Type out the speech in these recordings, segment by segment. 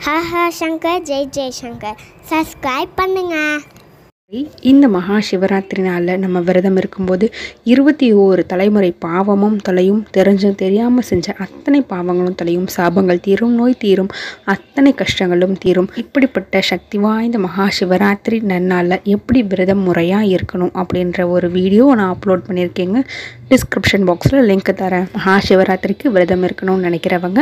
Hara Hara Shankar Jai Jai Shankar. Subscribe பண்ணுங்க. இந்த மகா சிவராத்திரி நாளில் நம்ம விரதம் இருக்கும்போது 21 தலைமுறை பாவமும் தொலையும், தெரிஞ்சும் தெரியாமல் செஞ்ச அத்தனை பாவங்களும் தொலையும், சாபங்கள் தீரும், நோய் தீரும், அத்தனை கஷ்டங்களும் தீரும். இப்படிப்பட்ட சக்தி வாய்ந்த மகா சிவராத்திரி நன்னாளில் எப்படி விரதம் முறையாக இருக்கணும் அப்படின்ற ஒரு வீடியோ நான் அப்லோட் பண்ணியிருக்கேங்க. டிஸ்கிரிப்ஷன் பாக்ஸில் லிங்க் தரேன். மகா சிவராத்திரிக்கு விரதம் இருக்கணும்னு நினைக்கிறவங்க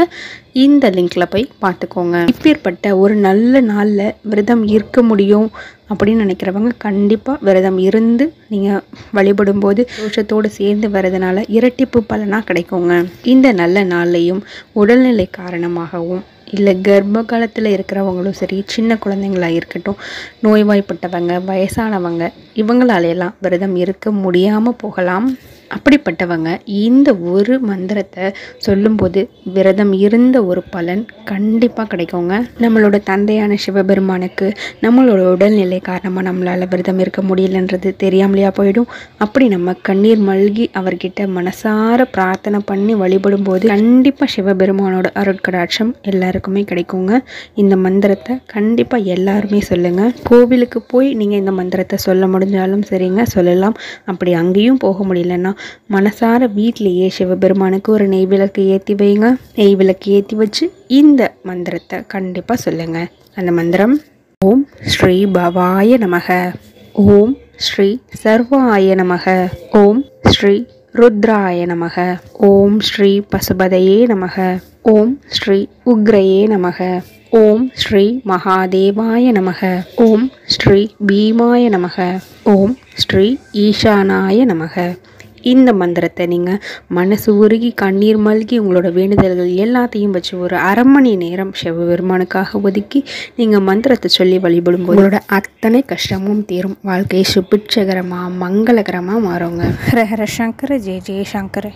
இந்த லிங்க்கில் போய் பார்த்துக்கோங்க. இப்பேற்பட்ட ஒரு நல்ல நாளில் விரதம் இருக்க முடியும் அப்படின்னு நினைக்கிறவங்க கண்டிப்பாக விரதம் இருந்து நீங்கள் வழிபடும்போது தோஷத்தோடு சேர்ந்து வரதுனால இரட்டிப்பு பலனாக கிடைக்குங்க. இந்த நல்ல நாள்லையும் உடல்நிலை காரணமாகவும் இல்லை கர்ப்ப காலத்தில் இருக்கிறவங்களும் சரி, சின்ன குழந்தைங்களாக இருக்கட்டும், நோய்வாய்ப்பட்டவங்க, வயசானவங்க, இவங்களாலையெல்லாம் விரதம் இருக்க முடியாமல் போகலாம். அப்படிப்பட்டவங்க இந்த ஒரு மந்திரத்தை சொல்லும்போது விரதம் இருந்த ஒரு பலன் கண்டிப்பாக கிடைக்குங்க. நம்மளோட தந்தையான சிவபெருமானுக்கு நம்மளோட உடல்நிலை காரணமாக நம்மளால் விரதம் இருக்க முடியலன்றது தெரியாமலையா போயிடும். அப்படி நம்ம கண்ணீர் மல்கி அவர்கிட்ட மனசார பிரார்த்தனை பண்ணி வழிபடும் போது கண்டிப்பாக சிவபெருமானோட அருட்கடாட்சம் எல்லாருக்குமே கிடைக்குங்க. இந்த மந்திரத்தை கண்டிப்பாக எல்லாருமே சொல்லுங்கள். கோவிலுக்கு போய் நீங்கள் இந்த மந்திரத்தை சொல்ல முடிஞ்சாலும் சரிங்க, சொல்லலாம். அப்படி அங்கேயும் போக முடியலன்னா மனசார வீட்டிலேயே சிவபெருமானுக்கு ஒரு நெய் விளக்கு ஏற்றி வைங்க. நெய் விளக்கு ஏற்றி வச்சு இந்த மந்திரத்தை கண்டிப்பாக சொல்லுங்க. அந்த மந்திரம்: ஓம் ஸ்ரீ பவாய நமக, ஓம் ஸ்ரீ சர்வாய நமக, ஓம் ஸ்ரீ ருத்ராய நமக, ஓம் ஸ்ரீ பசுபதையே நமக, ஓம் ஸ்ரீ உக்ரையே நமக, ஓம் ஸ்ரீ மகாதேவாய நமக, ஓம் ஸ்ரீ பீமாய நமக, ஓம் ஸ்ரீ ஈசானாய நமக. இந்த மந்திரத்தை நீங்கள் மனசு உருகி கண்ணீர் மல்கி உங்களோட வேண்டுதல்கள் எல்லாத்தையும் வச்சு ஒரு அரை மணி நேரம் சிவபெருமானுக்காக ஒதுக்கி நீங்கள் மந்திரத்தை சொல்லி வழிபடும் போது உங்களோட அத்தனை கஷ்டமும் தீரும். வாழ்க்கை சுபிட்சகரமாக மங்களகரமாக மாறுங்க. ஹர ஹர சங்கர ஜெய ஜெய சங்கர.